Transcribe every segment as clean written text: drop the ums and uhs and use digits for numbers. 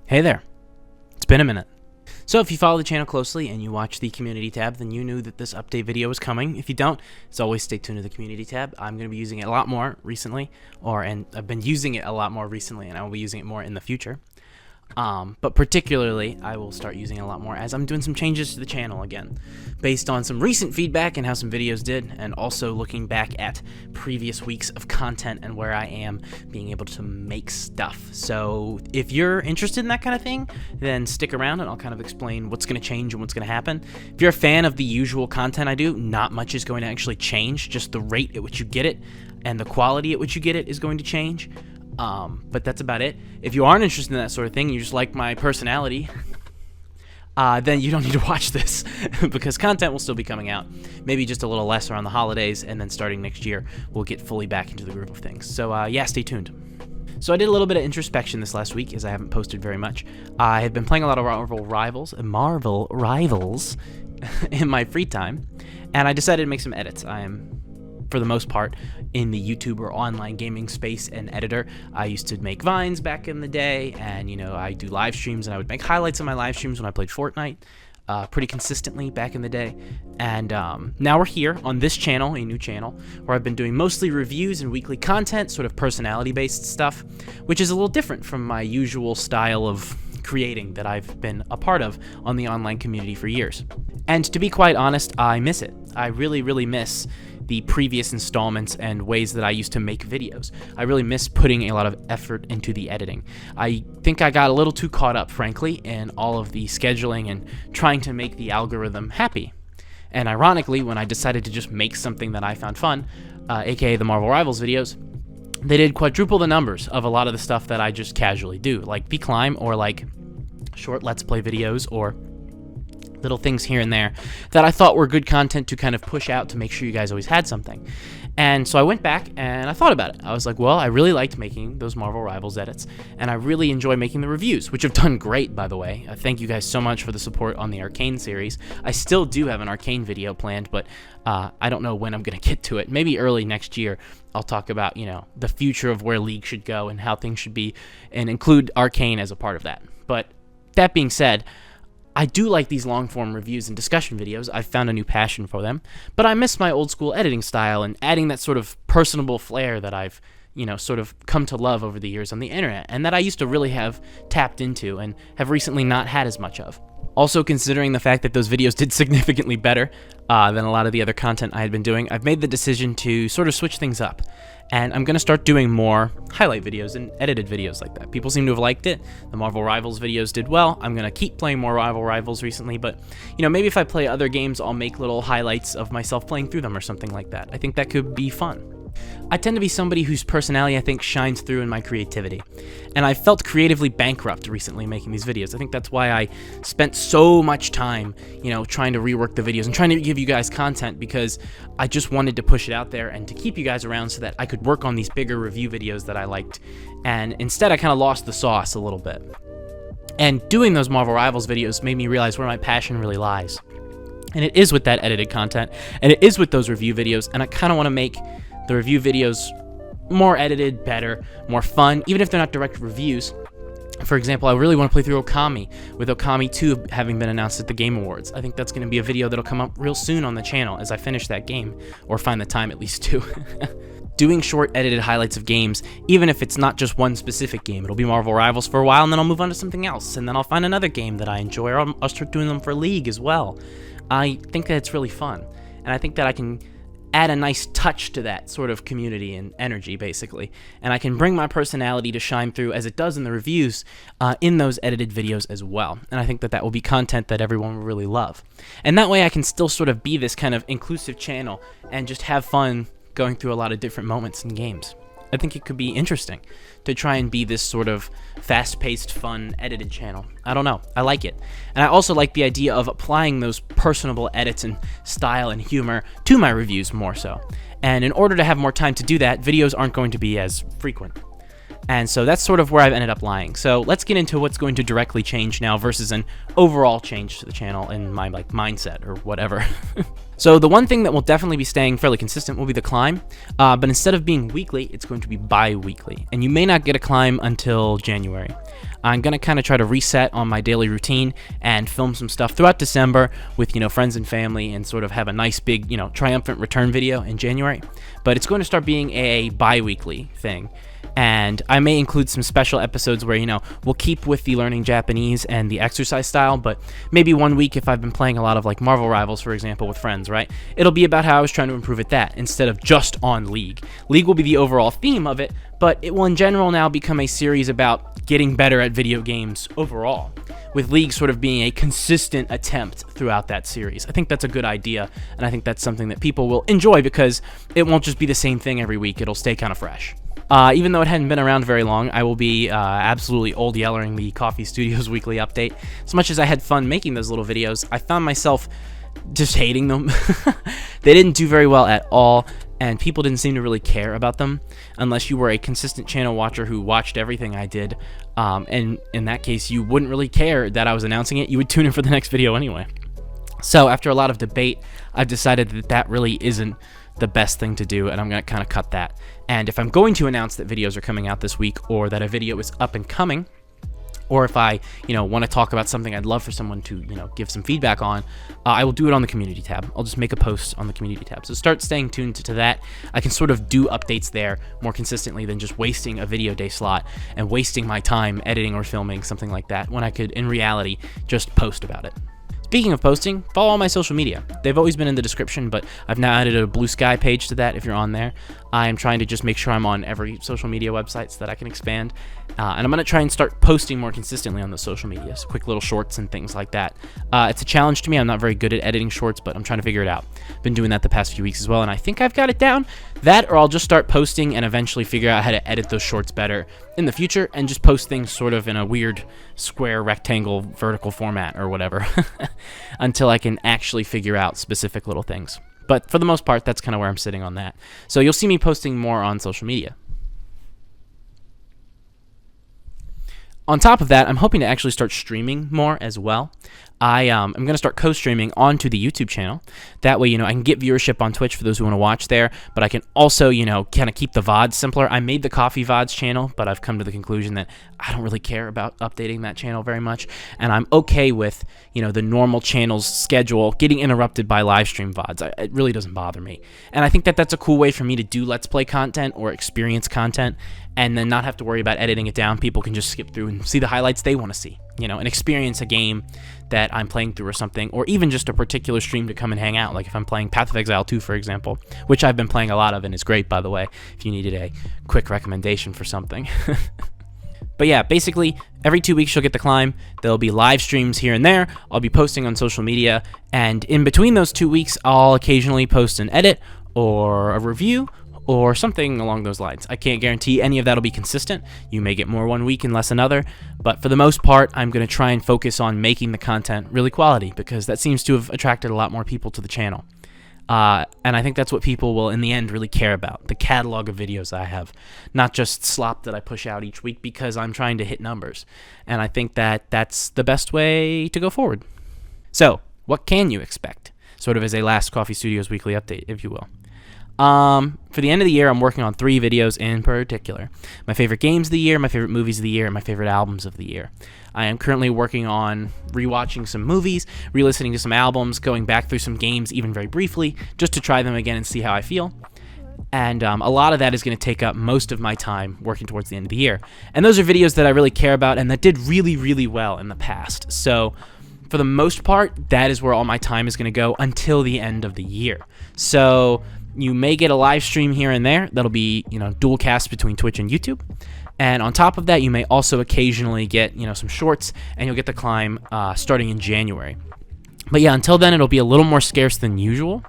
Hey there, it's been a minute. So if you follow the channel closely and you watch the community tab, then you knew that this update video was coming. If you don't, as always, stay tuned to the community tab. I'm going to be using it a lot more recently, and I've been using it a lot more recently, and I will be using it more in the future. But particularly, I will start using it a lot more as I'm doing some changes to the channel again, based on some recent feedback and how some videos did, and also looking back at previous weeks of content and where I am being able to make stuff. So if you're interested in that kind of thing, then stick around and I'll kind of explain what's going to change and what's going to happen. If you're a fan of the usual content I do, not much is going to actually change, just the rate at which you get it and the quality at which you get it is going to change. But that's about it. If you aren't interested in that sort of thing, you just like my personality, then you don't need to watch this because content will still be coming out, maybe just a little less around the holidays, and then starting next year, we'll get fully back into the groove of things. So yeah, stay tuned. So I did a little bit of introspection this last week as I haven't posted very much. I have been playing a lot of Marvel Rivals in my free time, and I decided to make some edits. I am, for the most part, in the YouTube or online gaming space and editor. I used to make Vines back in the day, and I do live streams, and I would make highlights of my live streams when I played Fortnite pretty consistently back in the day. And now we're here on this channel, a new channel, where I've been doing mostly reviews and weekly content, sort of personality-based stuff, which is a little different from my usual style of creating that I've been a part of on the online community for years. And to be quite honest, I miss it. I really, really miss the previous installments and ways that I used to make videos. I really miss putting a lot of effort into the editing. I think I got a little too caught up, frankly, in all of the scheduling and trying to make the algorithm happy. And ironically, when I decided to just make something that I found fun, aka the Marvel Rivals videos, they did quadruple the numbers of a lot of the stuff that I just casually do, like the climb or like short Let's Play videos or little things here and there that I thought were good content to kind of push out to make sure you guys always had something. And so I went back and I thought about it. I was like, well, I really liked making those Marvel Rivals edits, and I really enjoy making the reviews, which have done great, by the way. Thank you guys so much for the support on the Arcane series. I still do have an Arcane video planned, but I don't know when I'm going to get to it. Maybe early next year I'll talk about, the future of where League should go and how things should be, and include Arcane as a part of that. But that being said, I do like these long-form reviews and discussion videos. I've found a new passion for them, but I miss my old-school editing style and adding that sort of personable flair that I've, sort of come to love over the years on the internet, and that I used to really have tapped into and have recently not had as much of. Also, considering the fact that those videos did significantly better than a lot of the other content I had been doing, I've made the decision to sort of switch things up. And I'm going to start doing more highlight videos and edited videos like that. People seem to have liked it. The Marvel Rivals videos did well. I'm going to keep playing more Marvel Rivals recently, but, maybe if I play other games, I'll make little highlights of myself playing through them or something like that. I think that could be fun. I tend to be somebody whose personality, I think, shines through in my creativity. And I felt creatively bankrupt recently making these videos. I think that's why I spent so much time, trying to rework the videos and trying to give you guys content, because I just wanted to push it out there and to keep you guys around so that I could work on these bigger review videos that I liked. And instead, I kind of lost the sauce a little bit. And doing those Marvel Rivals videos made me realize where my passion really lies. And it is with that edited content, and it is with those review videos, and I kind of want to make the review videos more edited, better, more fun, even if they're not direct reviews. For example, I really want to play through Okami, with Okami 2 having been announced at the Game Awards. I think that's going to be a video that'll come up real soon on the channel as I finish that game, or find the time at least to. Doing short edited highlights of games, even if it's not just one specific game. It'll be Marvel Rivals for a while, and then I'll move on to something else, and then I'll find another game that I enjoy, or I'll start doing them for League as well. I think that it's really fun, and I think that I can add a nice touch to that sort of community and energy, basically, and I can bring my personality to shine through as it does in the reviews in those edited videos as well. And I think that that will be content that everyone will really love, and that way I can still sort of be this kind of inclusive channel and just have fun going through a lot of different moments in games. I think it could be interesting to try and be this sort of fast-paced, fun, edited channel. I don't know. I like it. And I also like the idea of applying those personable edits and style and humor to my reviews more so. And in order to have more time to do that, videos aren't going to be as frequent. And so that's sort of where I've ended up lying. So let's get into what's going to directly change now versus an overall change to the channel in my mindset or whatever. So the one thing that will definitely be staying fairly consistent will be the climb, but instead of being weekly, it's going to be bi-weekly, and you may not get a climb until January. I'm going to kind of try to reset on my daily routine and film some stuff throughout December with, friends and family, and sort of have a nice big, triumphant return video in January. But it's going to start being a bi-weekly thing. And I may include some special episodes where, we'll keep with the learning Japanese and the exercise style, but maybe one week if I've been playing a lot of like Marvel Rivals, for example, with friends, right? It'll be about how I was trying to improve at that instead of just on League. League will be the overall theme of it, but it will in general now become a series about getting better at video games overall, with League sort of being a consistent attempt throughout that series. I think that's a good idea, and I think that's something that people will enjoy because it won't just be the same thing every week. It'll stay kind of fresh. Even though it hadn't been around very long, I will be absolutely old yellering the COFY Studios weekly update. As much as I had fun making those little videos, I found myself just hating them. They didn't do very well at all, and people didn't seem to really care about them unless you were a consistent channel watcher who watched everything I did. And in that case, you wouldn't really care that I was announcing it. You would tune in for the next video anyway. So after a lot of debate, I've decided that that really isn't the best thing to do, and I'm going to kind of cut that. And if I'm going to announce that videos are coming out this week, or that a video is up and coming, or if I, want to talk about something I'd love for someone to, give some feedback on, I will do it on the community tab. I'll just make a post on the community tab. So start staying tuned to that. I can sort of do updates there more consistently than just wasting a video day slot and wasting my time editing or filming something like that, when I could, in reality, just post about it. Speaking of posting, follow all my social media. They've always been in the description, but I've now added a Blue Sky page to that if you're on there. I am trying to just make sure I'm on every social media website so that I can expand. And I'm going to try and start posting more consistently on the social media, so quick little shorts and things like that. It's a challenge to me. I'm not very good at editing shorts, but I'm trying to figure it out. Been doing that the past few weeks as well, and I think I've got it down. That, or I'll just start posting and eventually figure out how to edit those shorts better in the future and just post things sort of in a weird square, rectangle, vertical format or whatever until I can actually figure out specific little things. But for the most part, that's kind of where I'm sitting on that. So you'll see me posting more on social media. On top of that, I'm hoping to actually start streaming more as well. I'm going to start co-streaming onto the YouTube channel. That way, I can get viewership on Twitch for those who want to watch there, but I can also, kind of keep the VODs simpler. I made the COFY VODS channel, but I've come to the conclusion that I don't really care about updating that channel very much, and I'm okay with, the normal channel's schedule getting interrupted by live stream VODs. It really doesn't bother me. And I think that that's a cool way for me to do Let's Play content or experience content, and then not have to worry about editing it down. People can just skip through and see the highlights they want to see, and experience a game that I'm playing through or something, or even just a particular stream to come and hang out, like if I'm playing Path of Exile 2, for example, which I've been playing a lot of and is great, by the way, if you needed a quick recommendation for something. But yeah, basically, every 2 weeks you'll get the climb. There'll be live streams here and there. I'll be posting on social media, and in between those 2 weeks, I'll occasionally post an edit or a review or something along those lines. I can't guarantee any of that will be consistent. You may get more one week and less another, but for the most part, I'm going to try and focus on making the content really quality, because that seems to have attracted a lot more people to the channel. And I think that's what people will, in the end, really care about, the catalog of videos I have, not just slop that I push out each week because I'm trying to hit numbers. And I think that that's the best way to go forward. So, what can you expect? Sort of as a last COFY Studios weekly update, if you will. For the end of the year, I'm working on 3 videos in particular. My favorite games of the year, my favorite movies of the year, and my favorite albums of the year. I am currently working on rewatching some movies, re-listening to some albums, going back through some games even very briefly, just to try them again and see how I feel. And a lot of that is going to take up most of my time working towards the end of the year. And those are videos that I really care about and that did really, really well in the past. So for the most part, that is where all my time is going to go until the end of the year. So you may get a live stream here and there. That'll be, dual cast between Twitch and YouTube. And on top of that, you may also occasionally get, some shorts, and you'll get the climb starting in January. But yeah, until then, it'll be a little more scarce than usual.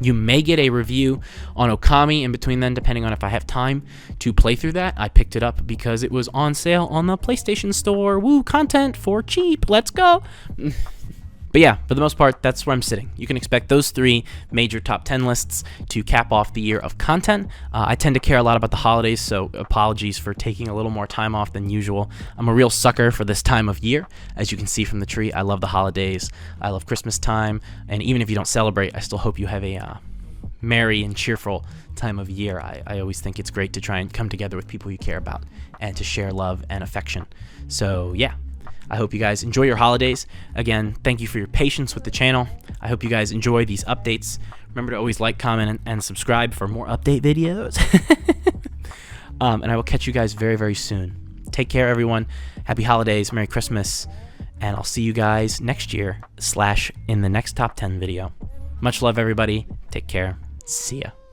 You may get a review on Okami in between then, depending on if I have time to play through that. I picked it up because it was on sale on the PlayStation Store. Woo, content for cheap. Let's go. But yeah, for the most part, that's where I'm sitting. You can expect those 3 major top 10 lists to cap off the year of content. I tend to care a lot about the holidays, so apologies for taking a little more time off than usual. I'm a real sucker for this time of year. As you can see from the tree, I love the holidays. I love Christmas time. And even if you don't celebrate, I still hope you have a merry and cheerful time of year. I always think it's great to try and come together with people you care about and to share love and affection. So yeah, I hope you guys enjoy your holidays. Again, thank you for your patience with the channel. I hope you guys enjoy these updates. Remember to always like, comment, and subscribe for more update videos. And I will catch you guys very, very soon. Take care, everyone. Happy holidays, Merry Christmas, and I'll see you guys next year / in the next top 10 video. Much love, everybody. Take care. See ya.